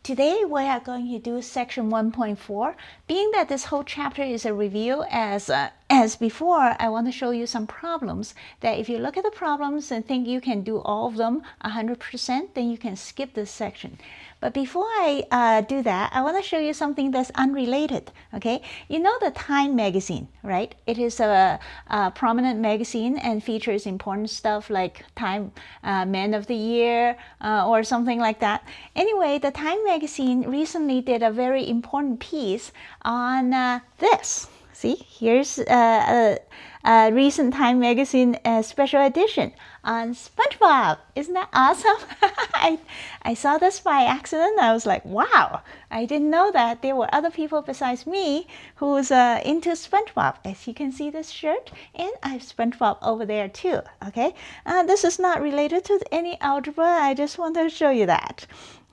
Today we are going to do section 1.4. Being that this whole chapter is a review as before, I want to show you some problems that if you look at the problems and think you can do all of them 100%, then you can skip this section. But before I do that, I want to show you something that's unrelated, okay? You know the Time magazine, right? It is a prominent magazine and features important stuff like Time Man of the Year or something like that. Anyway, the Time magazine recently did a very important piece on this. See, here's a recent Time magazine special edition on SpongeBob. Isn't that awesome? I saw this by accident. I was like, wow, I didn't know that there were other people besides me who's into SpongeBob. As you can see this shirt, and I have SpongeBob over there too, okay? This is not related to any algebra. I just want to show you that.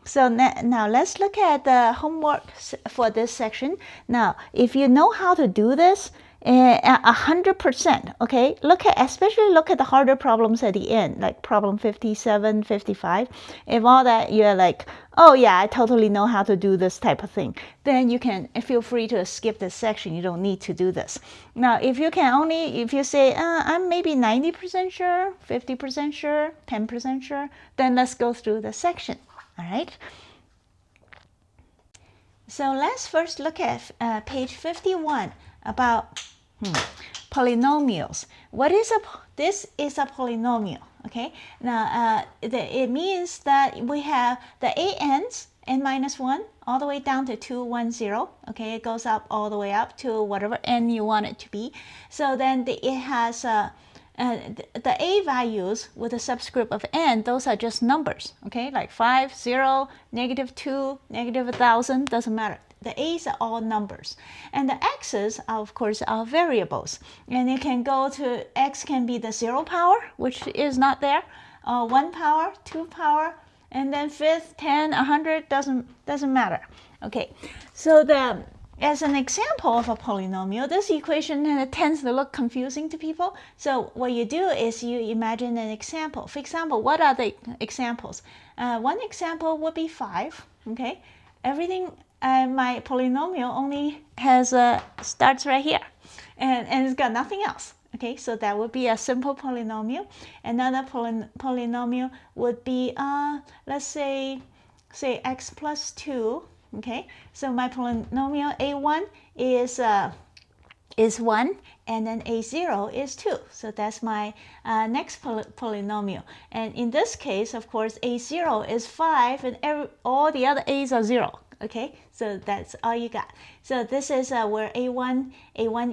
So now let's look at the homework for this section. Now, if you know how to do this, 100%, okay? Especially look at the harder problems at the end, like problem 57, 55. If all that you're like, oh yeah, I totally know how to do this type of thing, then you can feel free to skip this section. You don't need to do this. Now, if you say, I'm maybe 90% sure, 50% sure, 10% sure, then let's go through the section. All right. So let's first look at page 51 about polynomials. This is a polynomial. Okay. Now it means that we have the an's n-1 all the way down to 2, 1, 0. Okay, it goes up all the way up to whatever n you want it to be. So then it has the a values with a subscript of n, those are just numbers, okay, like 5, 0, -2, -1000, doesn't matter. The a's are all numbers, and the x's are, of course, are variables, and it can go to x can be the 0 power, which is not there, 1 power, 2 power, and then 5th, 10, 100, doesn't matter. Okay, so as an example of a polynomial, this equation tends to look confusing to people. So what you do is you imagine an example. For example, what are the examples? One example would be 5. Okay, everything my polynomial only has starts right here, and it's got nothing else. Okay, so that would be a simple polynomial. Another polynomial would be let's say x plus 2. Okay, so my polynomial a1 is 1, and then a0 is 2. So that's my next polynomial. And in this case, of course, a0 is 5, and all the other a's are 0. Okay, so that's all you got. So this is where a1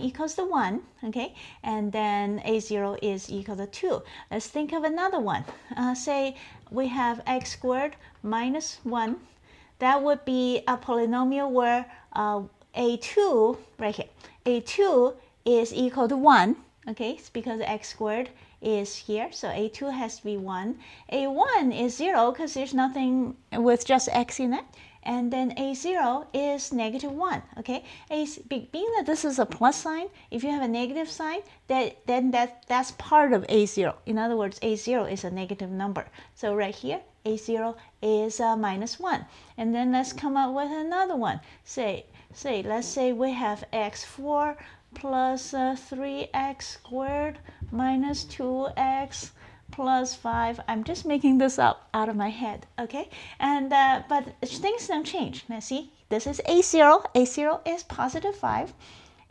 equals to 1, okay, and then a0 is equal to 2. Let's think of another one. Say we have x squared minus 1. That would be a polynomial where a2, right here, a2 is equal to 1, okay, it's because x squared is here, so a2 has to be 1. a1 is 0 because there's nothing with just x in it, and then a0 is -1, okay. Being that this is a plus sign, if you have a negative sign, that's part of a0. In other words, a0 is a negative number. So right here, a0 is -1. And then let's come up with another one. Let's say we have x4 plus 3x squared minus 2x plus 5. I'm just making this up out of my head, okay? And but things don't change. Now see, this is a0. a0 is positive 5.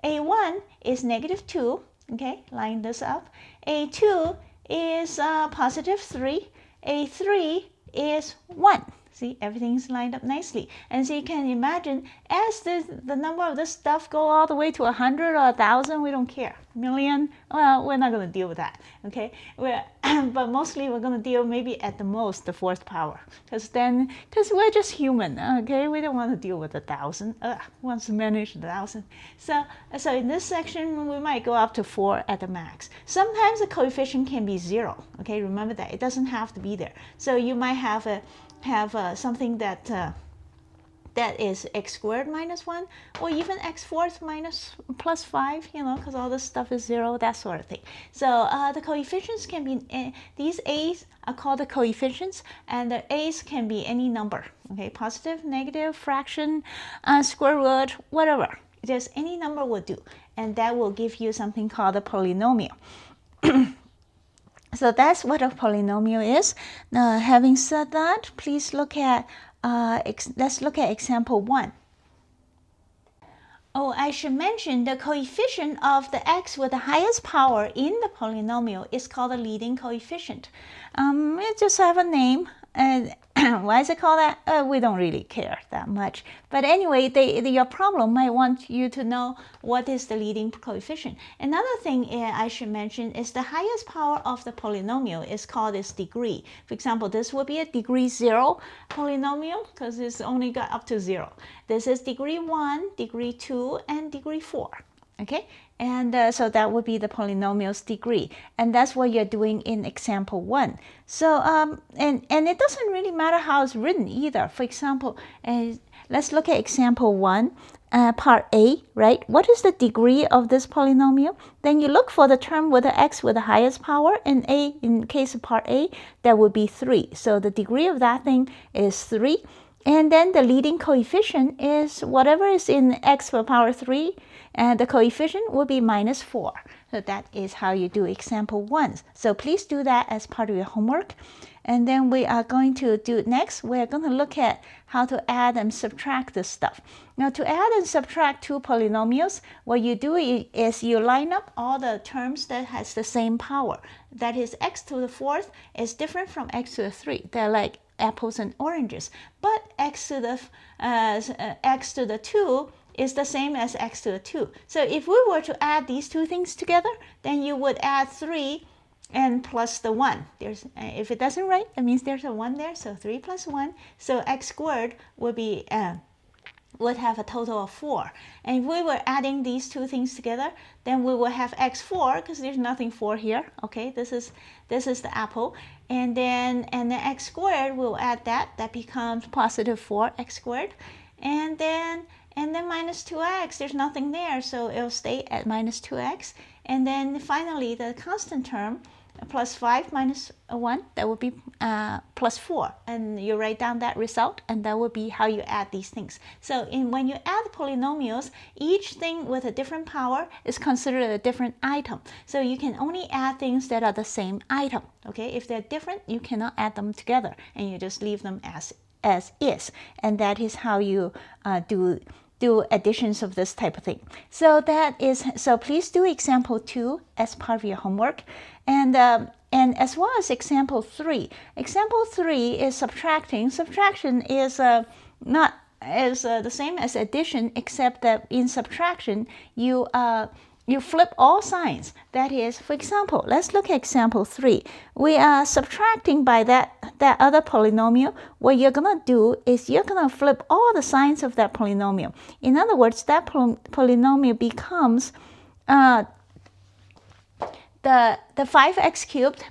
a1 is -2. Okay, line this up. a2 is positive 3. a3 is 1. See, everything's lined up nicely. And so you can imagine, as the number of this stuff go all the way to 100 or 1,000, we don't care. Million, well, we're not going to deal with that, okay? But mostly we're going to deal maybe at the most the 4th power, because we're just human, okay? We don't want to deal with 1,000. Wants to manage 1,000. So in this section, we might go up to 4 at the max. Sometimes the coefficient can be 0, okay? Remember that. It doesn't have to be there. So you might have something that that is x squared minus 1, or even x fourth plus 5, you know, because all this stuff is 0, that sort of thing. So the coefficients can be, these a's are called the coefficients, and the a's can be any number, okay, positive, negative, fraction, square root, whatever. Just any number will do, and that will give you something called a polynomial. So that's what a polynomial is. Now, having said that, please look at let's look at example 1. Oh, I should mention the coefficient of the x with the highest power in the polynomial is called the leading coefficient. It just have a name. And why is it called that? We don't really care that much. But anyway, your problem might want you to know what is the leading coefficient. Another thing I should mention is the highest power of the polynomial is called its degree. For example, this would be a degree 0 polynomial because it's only got up to 0. This is degree 1, degree 2, and degree 4. Okay, and so that would be the polynomial's degree, and that's what you're doing in example 1. So and it doesn't really matter how it's written either. For example, let's look at example 1, part A, right? What is the degree of this polynomial? Then you look for the term with the x with the highest power, and A, in case of part A, that would be 3. So the degree of that thing is 3. And then the leading coefficient is whatever is in x to the power 3, and the coefficient will be minus 4. So that is how you do example 1. So please do that as part of your homework. And then we are going to do next, we're going to look at how to add and subtract this stuff. Now, to add and subtract two polynomials, what you do is you line up all the terms that has the same power. That is, x to the 4th is different from x to the 3. They're like apples and oranges. But x to the 2 is the same as x to the 2. So if we were to add these two things together, then you would add 3 and plus the 1. If it doesn't write, it means there's a 1 there, so 3 plus 1. So x squared would be would have a total of 4. And if we were adding these two things together, then we will have x4, because there's nothing 4 here. Okay, this is the apple. And then x squared, we'll add that becomes positive 4x squared. And then minus 2x, there's nothing there, so it'll stay at minus 2x. And then finally, the constant term, plus 5 minus 1, that would be plus 4. And you write down that result, and that would be how you add these things. So when you add polynomials, each thing with a different power is considered a different item. So you can only add things that are the same item. Okay, if they're different, you cannot add them together, and you just leave them as is. And that is how you do additions of this type of thing. So please do example 2 as part of your homework, and as well as example 3. Example 3 is subtracting. Subtraction is not as the same as addition, except that in subtraction you flip all signs. That is, for example, let's look at example 3. We are subtracting by that other polynomial. What you're going to do is you're going to flip all the signs of that polynomial. In other words, that polynomial becomes the 5x cubed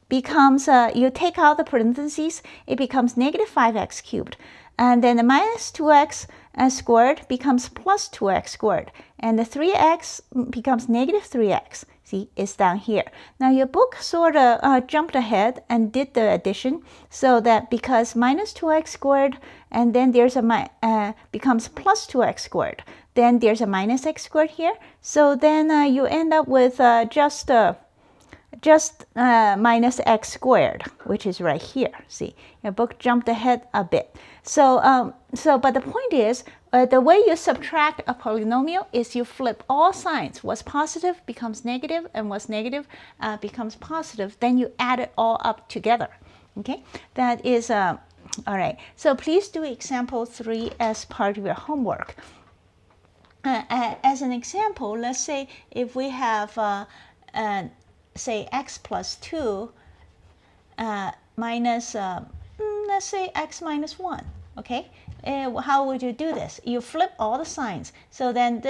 becomes, you take out the parentheses, it becomes negative 5x cubed. And then the minus 2x squared becomes plus 2x squared. And the 3x becomes negative 3x. See, it's down here. Now your book sort of jumped ahead and did the addition, so that because minus 2x squared, and then there's a becomes plus 2x squared. Then there's a minus x squared here. So then you end up with just minus x squared, which is right here. See, your book jumped ahead a bit. So, but the point is, the way you subtract a polynomial is you flip all signs. What's positive becomes negative, and what's negative becomes positive. Then you add it all up together. Okay, that is all right. So please do example 3 as part of your homework. As an example, let's say if we have say x plus 2 minus, let's say x minus 1, okay? How would you do this? You flip all the signs. So then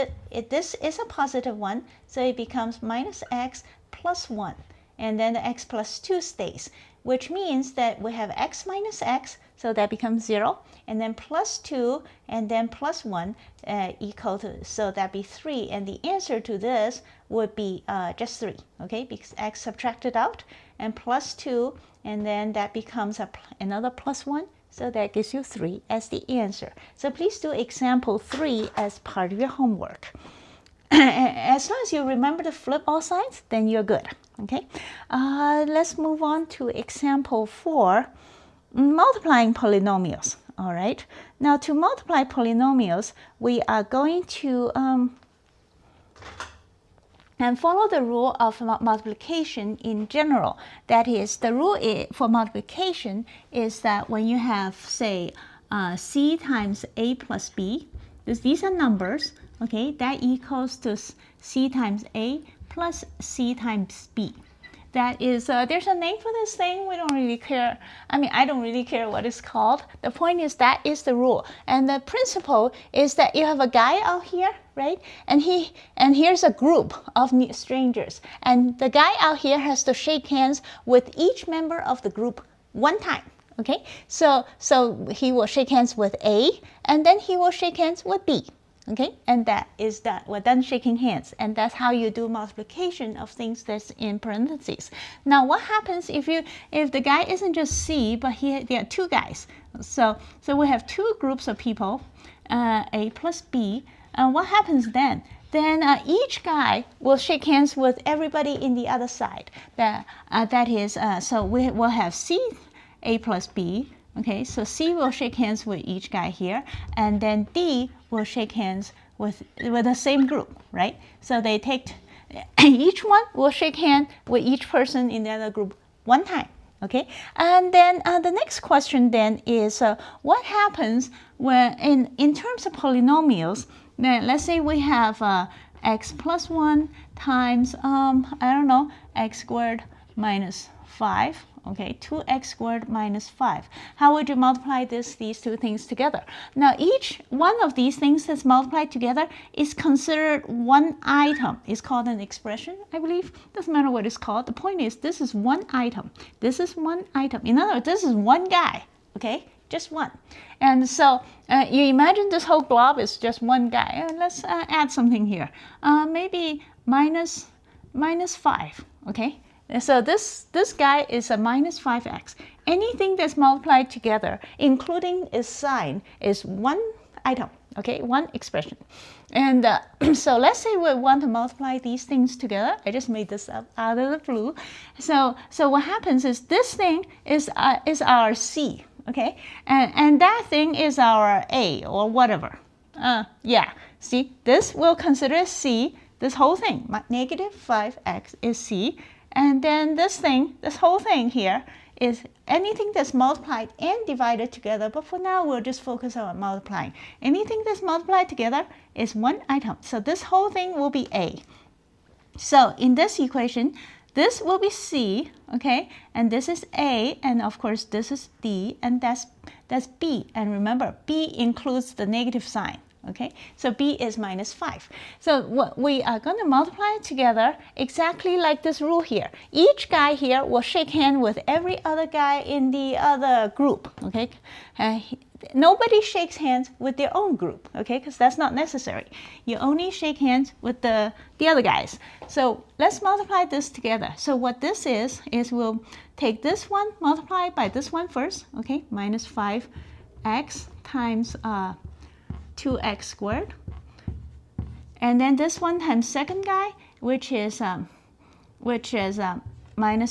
this is a positive 1, so it becomes minus x plus 1. And then the x plus 2 stays, which means that we have x minus x, so that becomes 0. And then plus 2 and then plus 1 equal to, so that be 3. And the answer to this would be just 3, okay, because x subtracted out, and plus 2, and then that becomes another plus 1. So that gives you 3 as the answer. So please do example 3 as part of your homework. As long as you remember to flip all sides, then you're good, okay? Let's move on to example 4, multiplying polynomials. All right. Now to multiply polynomials, we are going to and follow the rule of multiplication in general. That is, the rule for multiplication is that when you have, say, c times a plus b, these are numbers, okay, that equals to c times a plus c times b. That is, there's a name for this thing. We don't really care. I mean, I don't really care what it's called. The point is that is the rule. And the principle is that you have a guy out here, right? And here's a group of strangers. And the guy out here has to shake hands with each member of the group one time. Okay? So he will shake hands with A, and then he will shake hands with B. Okay, and that is that. We're done shaking hands, and that's how you do multiplication of things that's in parentheses. Now, what happens if the guy isn't just C, but there are two guys? So we have two groups of people, A plus B. What happens then? Then each guy will shake hands with everybody in the other side. That is, so we will have C, A plus B. Okay, so C will shake hands with each guy here, and then D will shake hands with the same group, right? So they take, each one will shake hands with each person in the other group one time, okay? And then the next question then is, what happens when, in terms of polynomials, then let's say we have x plus 1 times, I don't know, x squared minus 5. Okay, 2x squared minus 5. How would you multiply these two things together? Now, each one of these things that's multiplied together is considered one item. It's called an expression, I believe. Doesn't matter what it's called. The point is, this is one item. This is one item. In other words, this is one guy, okay? Just one. And so you imagine this whole blob is just one guy. Let's add something here. Maybe minus 5, okay? So this guy is a minus 5x. Anything that's multiplied together, including its sign, is one item, okay, one expression. And so let's say we want to multiply these things together. I just made this up out of the blue. So what happens is this thing is our C, okay, and that thing is our A or whatever. Yeah, see, this we'll consider C. This whole thing, negative 5x is C. And then this whole thing here is anything that's multiplied and divided together. But for now, we'll just focus on multiplying. Anything that's multiplied together is one item. So this whole thing will be A. So in this equation, this will be C, okay? And this is A, and of course, this is D, and that's B. And remember, B includes the negative sign. Okay, so B is minus 5. So what we are going to multiply together exactly like this rule here. Each guy here will shake hands with every other guy in the other group. Okay, nobody shakes hands with their own group. Okay, because that's not necessary. You only shake hands with the other guys. So let's multiply this together. So what this is we'll take this one, multiply by this one first. Okay, minus 5x times 2x squared, and then this one times second guy, which is minus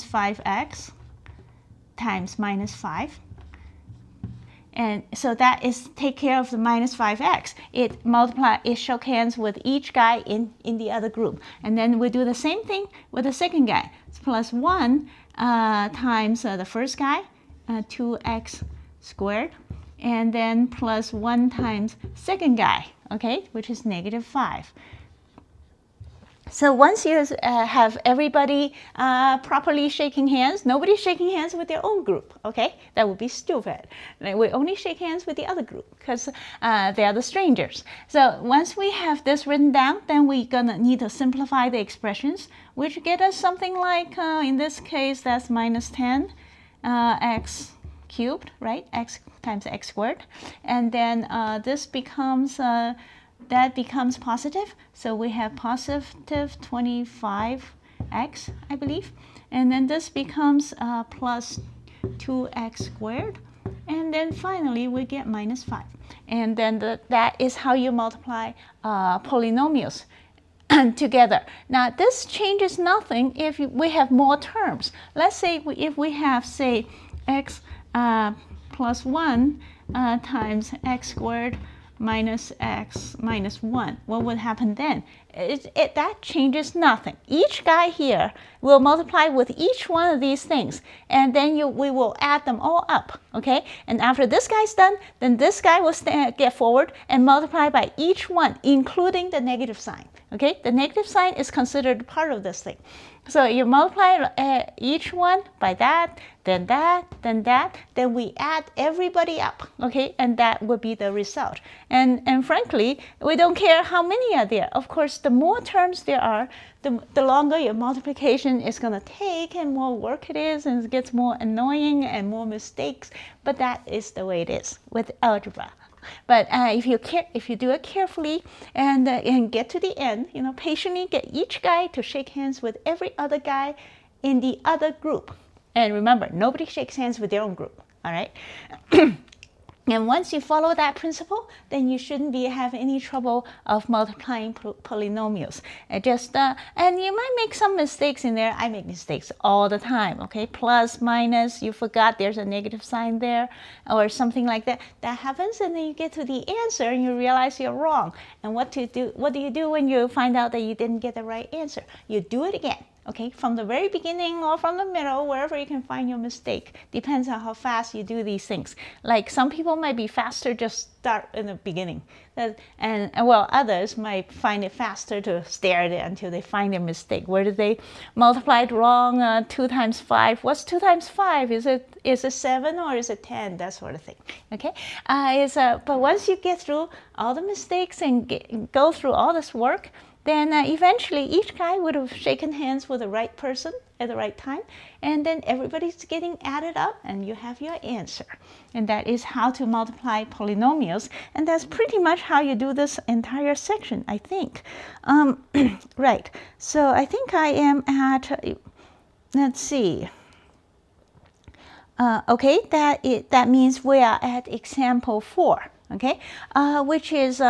5x times minus 5, and so that is take care of the minus 5x. It shook hands with each guy in the other group, and then we do the same thing with the second guy. It's plus 1 times the first guy, 2x squared. And then plus 1 times second guy, okay, which is negative 5. So once you have everybody properly shaking hands, nobody's shaking hands with their own group, okay? That would be stupid. We only shake hands with the other group because they are the strangers. So once we have this written down, then we're gonna need to simplify the expressions, which get us something like, in this case, that's minus 10 x cubed, right? X times x squared. And then this becomes, that becomes positive. So we have positive 25x, I believe. And then this becomes plus 2x squared. And then finally we get minus 5. And then that is how you multiply polynomials together. Now this changes nothing if we have more terms. Let's say if we have, say, x plus 1 times x squared minus x minus 1. What would happen then? That changes nothing. Each guy here will multiply with each one of these things, and then we will add them all up, okay? And after this guy's done, then this guy will get forward and multiply by each one, including the negative sign, okay? The negative sign is considered part of this thing. So you multiply each one by that, then that, then that, then we add everybody up, okay? And that would be the result. And frankly, we don't care how many are there. Of course, the more terms there are, the longer your multiplication is going to take and more work it is, and it gets more annoying and more mistakes. But that is the way it is with algebra. But if you do it carefully and get to the end, patiently get each guy to shake hands with every other guy in the other group. And remember, nobody shakes hands with their own group, all right? And once you follow that principle, then you shouldn't have any trouble of multiplying polynomials. And you might make some mistakes in there. I make mistakes all the time, okay? Plus, minus, you forgot there's a negative sign there or something like that. That happens, and then you get to the answer and you realize you're wrong. And what do you do when you find out that you didn't get the right answer? You do it again. Okay, from the very beginning or from the middle, wherever you can find your mistake. Depends on how fast you do these things. Like some people might be faster just start in the beginning. And well, others might find it faster to stare at it until they find their mistake. Where did they multiply it wrong? 2 times 5. What's 2 times 5? Is it 7 or is it 10? That sort of thing. Okay, but once you get through all the mistakes and go through all this work, then eventually each guy would have shaken hands with the right person at the right time, and then everybody's getting added up and you have your answer. And that is how to multiply polynomials, and that's pretty much how you do this entire section, I think. Right, so I think I am at, let's see. Okay, that means we are at example 4, okay, which is,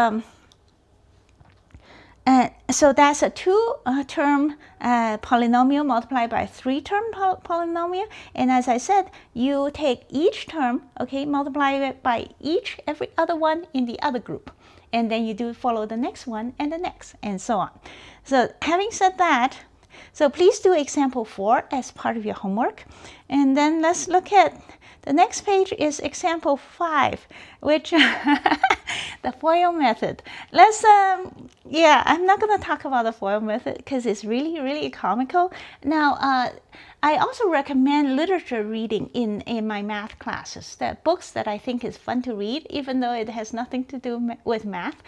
so that's a 2-term polynomial multiplied by a 3-term polynomial. And as I said, you take each term, okay, multiply it by every other one in the other group. And then you follow the next one and the next, and so on. So having said that, so please do example 4 as part of your homework. And then let's look at the next page is example 5, which the FOIL method. Let's, yeah, I'm not going to talk about the FOIL method because it's really, really comical. Now, I also recommend literature reading in my math classes, the books that I think is fun to read, even though it has nothing to do with math.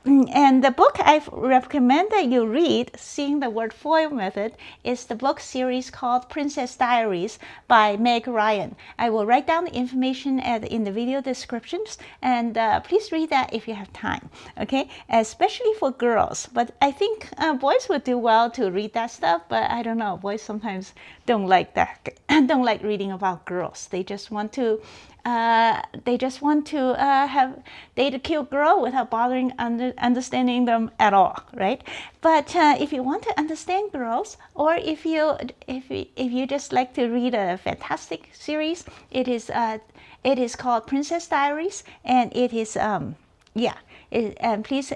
And the book I recommend that you read, seeing the word FOIL method, is the book series called Princess Diaries by Meg Ryan. I will write down the information in the video descriptions, and please read that if you have time, okay? Especially for girls, but I think boys would do well to read that stuff, but I don't know, boys sometimes don't like that, don't like reading about girls. They just want to have date a cute girl without bothering understanding them at all, right? But if you want to understand girls, or if you just like to read a fantastic series, it is called Princess Diaries, and it is and please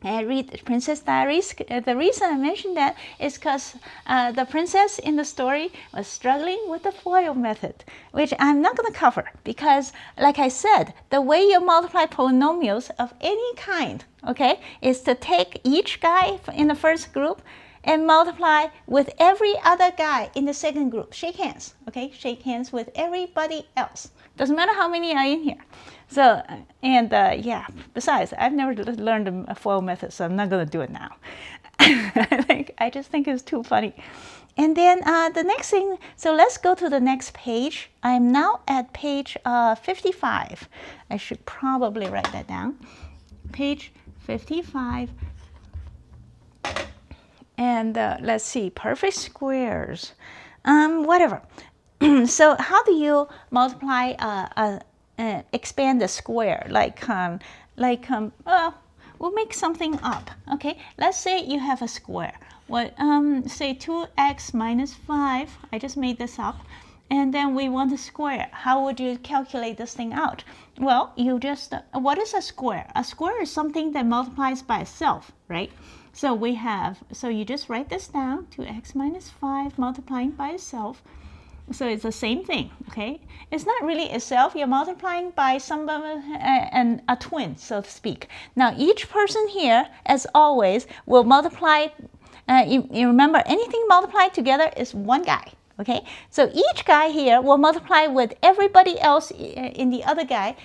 read Princess Diaries. The reason I mentioned that is because the princess in the story was struggling with the FOIL method, which I'm not going to cover because, like I said, the way you multiply polynomials of any kind, okay, is to take each guy in the first group and multiply with every other guy in the second group. Shake hands, okay? Shake hands with everybody else. Doesn't matter how many are in here. So, and yeah, besides, I've never learned a FOIL method, so I'm not going to do it now. I just think it's too funny. And then the next thing, so let's go to the next page. I'm now at page 55. I should probably write that down. Page 55. And let's see, perfect squares. Whatever. So how do you multiply, expand the square? We'll make something up. Okay, let's say you have a square. What, say 2x minus 5. I just made this up. And then we want to square. How would you calculate this thing out? Well, you just, what is a square? A square is something that multiplies by itself, right? So we have, so you just write this down, 2x minus 5 multiplying by itself. So it's the same thing, okay? It's not really itself. You're multiplying by somebody and a twin, so to speak. Now, each person here, as always, will multiply. You remember, anything multiplied together is one guy, okay? So each guy here will multiply with everybody else in the other guy,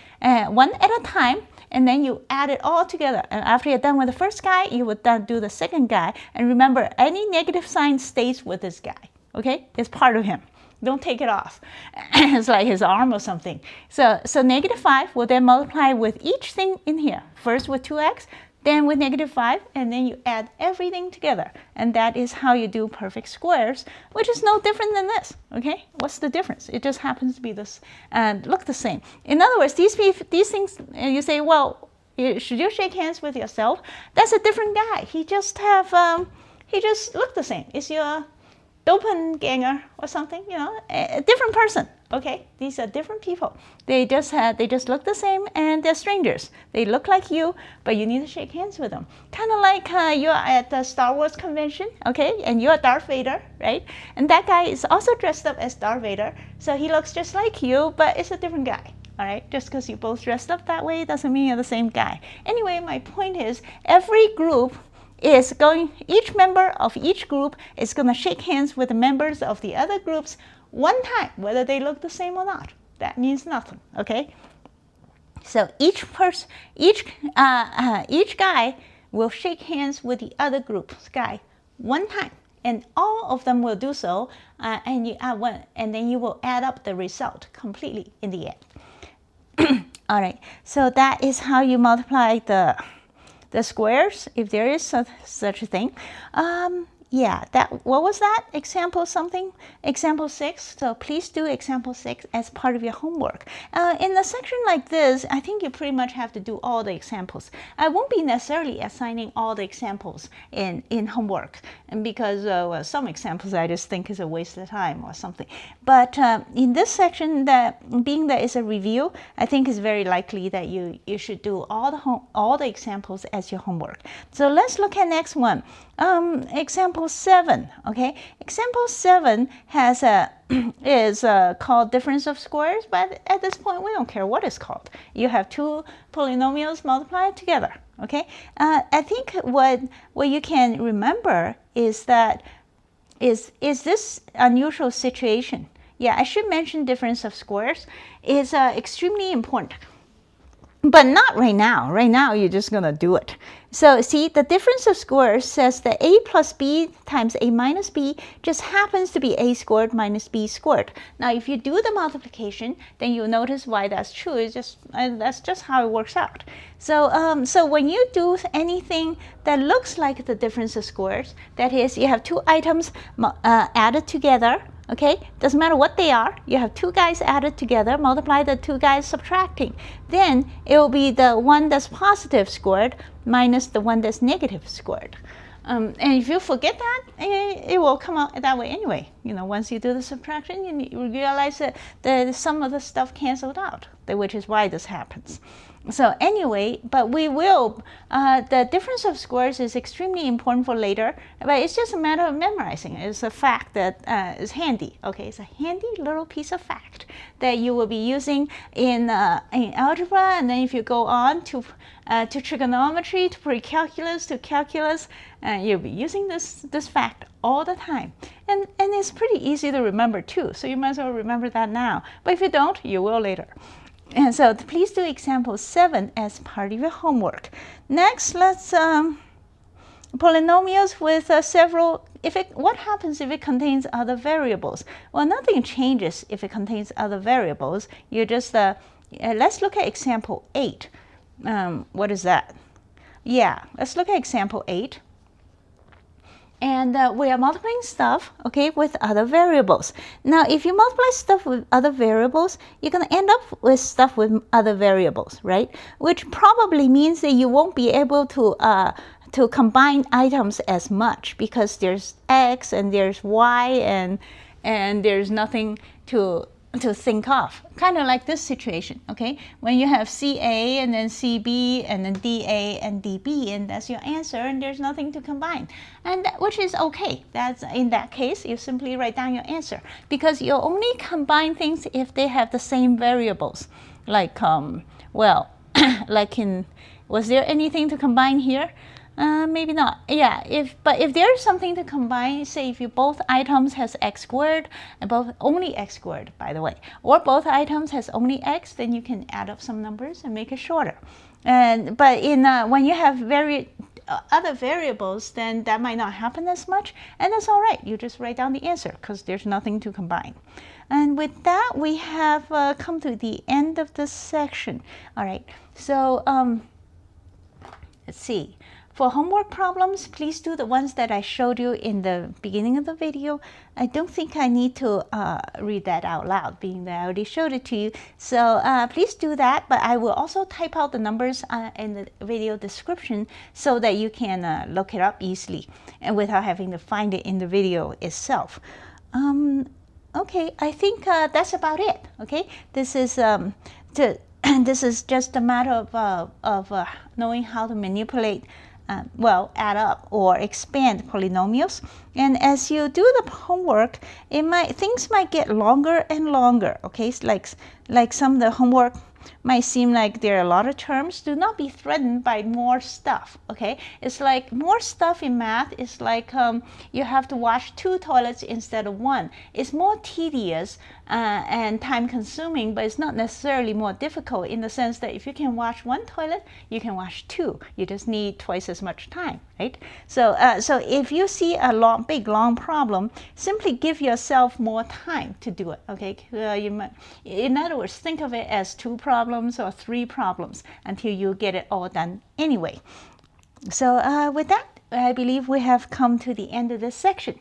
one at a time, and then you add it all together. And after you're done with the first guy, you would then do the second guy. And remember, any negative sign stays with this guy, okay? It's part of him. Don't take it off. It's like his arm or something. So negative 5 will then multiply with each thing in here. First with 2x, then with negative 5, and then you add everything together. And that is how you do perfect squares, which is no different than this, okay? What's the difference? It just happens to be this and look the same. In other words, these things, you say, well, should you shake hands with yourself? That's a different guy. He just look the same. Is your doppelganger or something, you know, a different person. Okay, these are different people. They just look the same, and they're strangers. They look like you, but you need to shake hands with them. Kind of like you're at the Star Wars convention, okay, and you're Darth Vader, right? And that guy is also dressed up as Darth Vader, so he looks just like you, but it's a different guy. All right, just because you both dressed up that way doesn't mean you're the same guy. Anyway, my point is, every group is going, each member of each group is going to shake hands with the members of the other groups one time, whether they look the same or not. That means nothing, okay? So each guy will shake hands with the other group's guy one time, and all of them will do so, and then you will add up the result completely in the end. All right, so that is how you multiply the squares, if there is such a thing. Yeah, what was that? Example something? Example 6. So please do example 6 as part of your homework. In a section like this, I think you pretty much have to do all the examples. I won't be necessarily assigning all the examples in homework, and because well, some examples I just think is a waste of time or something. But in this section, being that it's a review, I think it's very likely that you should do all the examples as your homework. So let's look at next one. Example 7, okay? Example 7 has is called difference of squares, but at this point we don't care what it's called. You have two polynomials multiplied together, okay? I think what you can remember is that is this unusual situation. Yeah, I should mention difference of squares is extremely important. But not right now. Right now, you're just going to do it. So see, the difference of squares says that a plus b times a minus b just happens to be a squared minus b squared. Now, if you do the multiplication, then you'll notice why that's true. It's just that's just how it works out. So, so when you do anything that looks like the difference of squares, that is, you have two items added together. Okay, doesn't matter what they are. You have two guys added together, multiply the two guys subtracting. Then it will be the one that's positive squared minus the one that's negative squared. And if you forget that, it will come out that way anyway. You know, once you do the subtraction, you realize that some of the stuff canceled out, which is why this happens. So anyway, but we will, the difference of squares is extremely important for later, but it's just a matter of memorizing it. It's a fact that is handy, okay? It's a handy little piece of fact that you will be using in algebra, and then if you go on to trigonometry, to precalculus, to calculus, you'll be using this fact all the time. And it's pretty easy to remember too, so you might as well remember that now. But if you don't, you will later. And so please do example 7 as part of your homework. Next, let's polynomials with several, what happens if it contains other variables? Well, nothing changes if it contains other variables. You just, let's look at example 8. What is that? Yeah, let's look at example 8. And we are multiplying stuff, okay, with other variables. Now, if you multiply stuff with other variables, you're going to end up with stuff with other variables, right? Which probably means that you won't be able to combine items as much because there's x and there's y and there's nothing to think of. Kind of like this situation, okay? When you have CA and then CB and then DA and DB, and that's your answer, and there's nothing to combine, and which is okay. That's in that case, you simply write down your answer because you only combine things if they have the same variables. Like, well, like was there anything to combine here? Maybe not. Yeah, but if there's something to combine, say if you both items has x squared and both only x squared, by the way, or both items has only x, then you can add up some numbers and make it shorter. But when you have other variables, then that might not happen as much, and that's all right. You just write down the answer because there's nothing to combine. And with that, we have come to the end of this section. All right. So let's see. For homework problems, please do the ones that I showed you in the beginning of the video. I don't think I need to read that out loud, being that I already showed it to you. So please do that, but I will also type out the numbers in the video description so that you can look it up easily and without having to find it in the video itself. Okay, I think that's about it. Okay, this is this is just a matter of knowing how to manipulate. Add up or expand polynomials. And as you do the homework, things might get longer and longer. Okay, it's like some of the homework might seem like there are a lot of terms. Do not be threatened by more stuff. Okay, it's like more stuff in math is like you have to wash 2 toilets instead of 1. It's more tedious and time consuming, but it's not necessarily more difficult in the sense that if you can wash 1 toilet, you can wash 2. You just need twice as much time, right? So if you see a big long problem, simply give yourself more time to do it. Okay, in other words, think of it as 2 problems or 3 problems until you get it all done anyway. So with that, I believe we have come to the end of this section.